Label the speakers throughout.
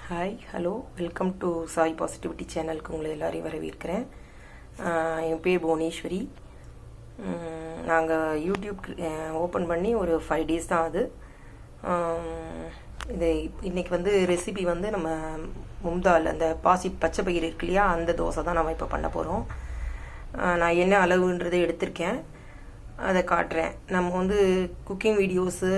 Speaker 1: Hi hello welcome to Sai positivity சேனலுக்கு உங்களை எல்லாரையும் வரவேற்கிறேன். என் பேர் புவனேஸ்வரி. நாங்கள் யூடியூப் ஓப்பன் பண்ணி ஒரு 5 days தான் அது. இது இன்றைக்கி வந்து ரெசிபி வந்து நம்ம மும்தால் அந்த பச்சை பயிர் இருக்கு இல்லையா, அந்த தோசை தான் நம்ம இப்போ பண்ண போகிறோம். நான் என்ன அளவுன்றதை எடுத்திருக்கேன், அதை காட்டுறேன். நம்ம வந்து குக்கிங் வீடியோஸு,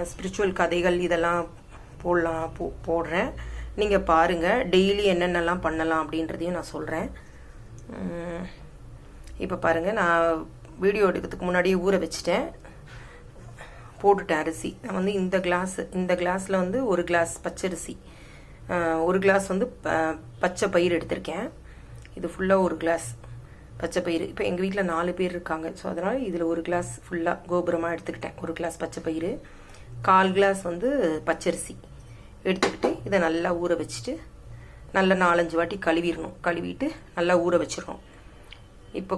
Speaker 1: ஸ்பிரிச்சுவல் கதைகள் இதெல்லாம் போடுறேன். நீங்கள் பாருங்கள், டெய்லி என்னென்னலாம் பண்ணலாம் அப்படின்றதையும் நான் சொல்கிறேன். இப்போ பாருங்கள், நான் வீடியோ எடுக்கிறதுக்கு முன்னாடியே ஊற வச்சுட்டேன், போட்டுட்டேன் அரிசி. நான் வந்து இந்த கிளாஸில் வந்து 1 கிளாஸ் பச்சரிசி, 1 கிளாஸ் வந்து பச்சை பயிர் எடுத்திருக்கேன். இது ஃபுல்லாக 1 கிளாஸ் பச்சை பயிர். இப்போ எங்கள் வீட்டில் 4 பேர் இருக்காங்க, ஸோ அதனால் இதில் 1 கிளாஸ் ஃபுல்லாக கோபுரமாக எடுத்துக்கிட்டேன். 1 கிளாஸ் பச்சை பயிர், 1/4 கிளாஸ் வந்து பச்சரிசி எடுத்துக்கிட்டு இதை நல்லா ஊற வச்சுட்டு நல்லா 4-5 வாட்டி கழுவிடணும். கழுவிட்டு நல்லா ஊற வச்சிடணும். இப்போ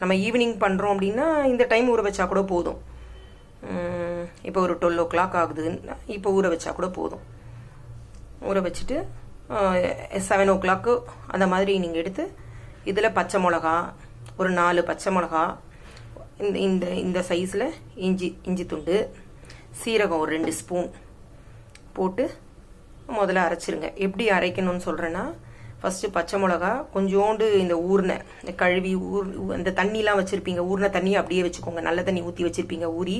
Speaker 1: நம்ம ஈவினிங் பண்ணுறோம் அப்படின்னா இந்த டைம் ஊற வச்சா கூட போதும். இப்போ ஒரு 12 o'clock ஆகுதுன்னா இப்போ ஊற வச்சா கூட போதும். ஊற வச்சுட்டு 7 o'clock அந்த மாதிரி நீங்கள் எடுத்து இதில் பச்சை மிளகா ஒரு 4 பச்சை மிளகா, இந்த சைஸில் இஞ்சி துண்டு, சீரகம் ஒரு 2 ஸ்பூன் போட்டு முதல்ல அரைச்சிருங்க. எப்படி அரைக்கணும்னு சொல்கிறேன்னா, ஃபஸ்ட்டு பச்சை மிளகா கொஞ்சோண்டு இந்த கழுவி அந்த தண்ணிலாம் வச்சுருப்பீங்க, ஊறின தண்ணியை அப்படியே வச்சுக்கோங்க. நல்ல தண்ணி ஊற்றி வச்சுருப்பீங்க, ஊறி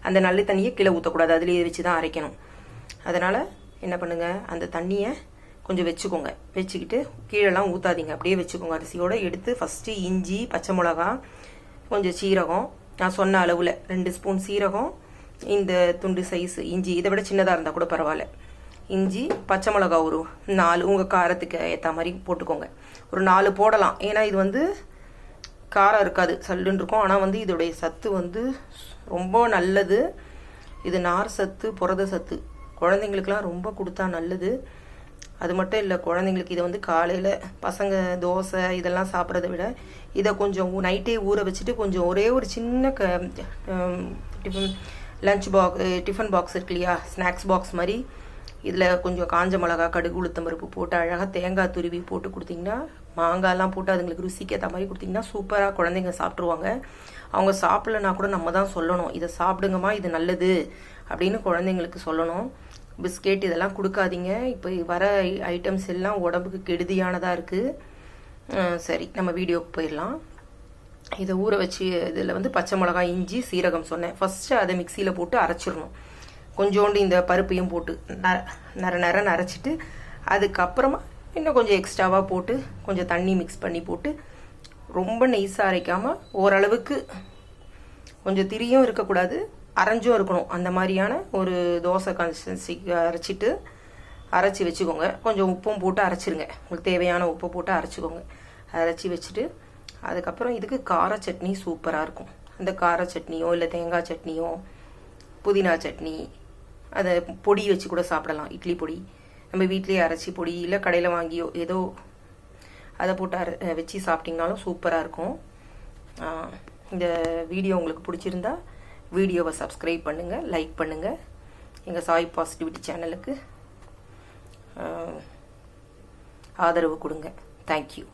Speaker 1: அந்த நல்ல தண்ணியை கீழே ஊற்றக்கூடாது, அதிலேயே வச்சு தான் அரைக்கணும். அதனால் என்ன பண்ணுங்கள், அந்த தண்ணியை கொஞ்சம் வச்சுக்கோங்க. வச்சுக்கிட்டு கீழெல்லாம் ஊற்றாதீங்க, அப்படியே வச்சுக்கோங்க. அரிசியோடு எடுத்து ஃபஸ்ட்டு இஞ்சி, பச்சை மிளகா, கொஞ்சம் சீரகம், நான் சொன்ன அளவில் 2 ஸ்பூன் சீரகம், இந்த துண்டு சைஸ் இஞ்சி, இதை விட சின்னதாக இருந்தால் கூட பரவாயில்ல. இஞ்சி, பச்சை மிளகா ஒரு 4, உங்கள் காரத்துக்கு ஏற்ற மாதிரி போட்டுக்கோங்க. ஒரு 4 போடலாம், ஏன்னா இது வந்து காரம் இருக்காது, சல்லுன்னு இருக்கும். ஆனால் வந்து இதோடைய சத்து வந்து ரொம்ப நல்லது. இது நார் சத்து, புரத சத்து, குழந்தைங்களுக்கெலாம் ரொம்ப கொடுத்தா நல்லது. அது மட்டும் இல்லை, குழந்தைங்களுக்கு இதை வந்து காலையில் பசங்க தோசை இதெல்லாம் சாப்பிட்றத விட இதை கொஞ்சம் நைட்டே ஊற வச்சுட்டு கொஞ்சம் ஒரே ஒரு சின்ன டிஃபன் பாக்ஸ் இருக்கு இல்லையா, ஸ்நாக்ஸ் பாக்ஸ் மாதிரி, இதில் கொஞ்சம் காஞ்ச மிளகா, கடுகு, உளுத்தம் பருப்பு போட்டு அழகாக தேங்காய் துருவி போட்டு கொடுத்தீங்கன்னா, மாங்காய்லாம் போட்டு அதுங்களுக்கு ருசிக்கு ஏற்ற மாதிரி கொடுத்தீங்கன்னா சூப்பராக குழந்தைங்க சாப்பிட்ருவாங்க. அவங்க சாப்பிட்லனா கூட நம்ம தான் சொல்லணும், இதை சாப்பிடுங்கம்மா, இது நல்லது அப்படின்னு குழந்தைங்களுக்கு சொல்லணும். பிஸ்கெட் இதெல்லாம் கொடுக்காதீங்க. இப்போ வர ஐட்டம்ஸ் எல்லாம் உடம்புக்கு கெடுதியானதாக இருக்குது. சரி, நம்ம வீடியோக்கு போயிடலாம். இதை ஊற வச்சு இதில் வந்து பச்சை மிளகாய், இஞ்சி, சீரகம் சொன்னேன். ஃபஸ்ட்டு அதை மிக்சியில் போட்டு அரைச்சிடணும். கொஞ்சோண்டு இந்த பருப்பையும் போட்டு நர அரைச்சிட்டு அதுக்கப்புறமா இன்னும் கொஞ்சம் எக்ஸ்ட்ராவாக போட்டு கொஞ்சம் தண்ணி மிக்ஸ் பண்ணி போட்டு ரொம்ப நெய்ஸாக அரைக்காமல் ஓரளவுக்கு கொஞ்சம் திரியும் இருக்கக்கூடாது, அரைஞ்சும் இருக்கணும். அந்த மாதிரியான ஒரு தோசை கன்சிஸ்டன்சிக்கு அரைச்சி வச்சுக்கோங்க. கொஞ்சம் உப்பும் போட்டு அரைச்சிருங்க, உங்களுக்கு தேவையான உப்பை போட்டு அரைச்சிக்கோங்க. அரைச்சி வச்சுட்டு அதுக்கப்புறம் இதுக்கு கார சட்னி சூப்பராக இருக்கும். அந்த கார சட்னியோ இல்லை தேங்காய் சட்னியோ, புதினா சட்னி, அதை பொடி வச்சு கூட சாப்பிடலாம். இட்லி பொடி நம்ம வீட்லேயே அரைச்சி பொடி, இல்லை கடையில் வாங்கியோ ஏதோ அதை போட்டு வச்சு சாப்பிட்டிங்கனாலும் சூப்பராக இருக்கும். இந்த வீடியோ உங்களுக்கு பிடிச்சிருந்தா வீடியோவை சப்ஸ்கிரைப் பண்ணுங்கள், லைக் பண்ணுங்கள். எங்கள் சாய் பாசிட்டிவிட்டி சேனலுக்கு ஆதரவு கொடுங்க. தேங்க்யூ.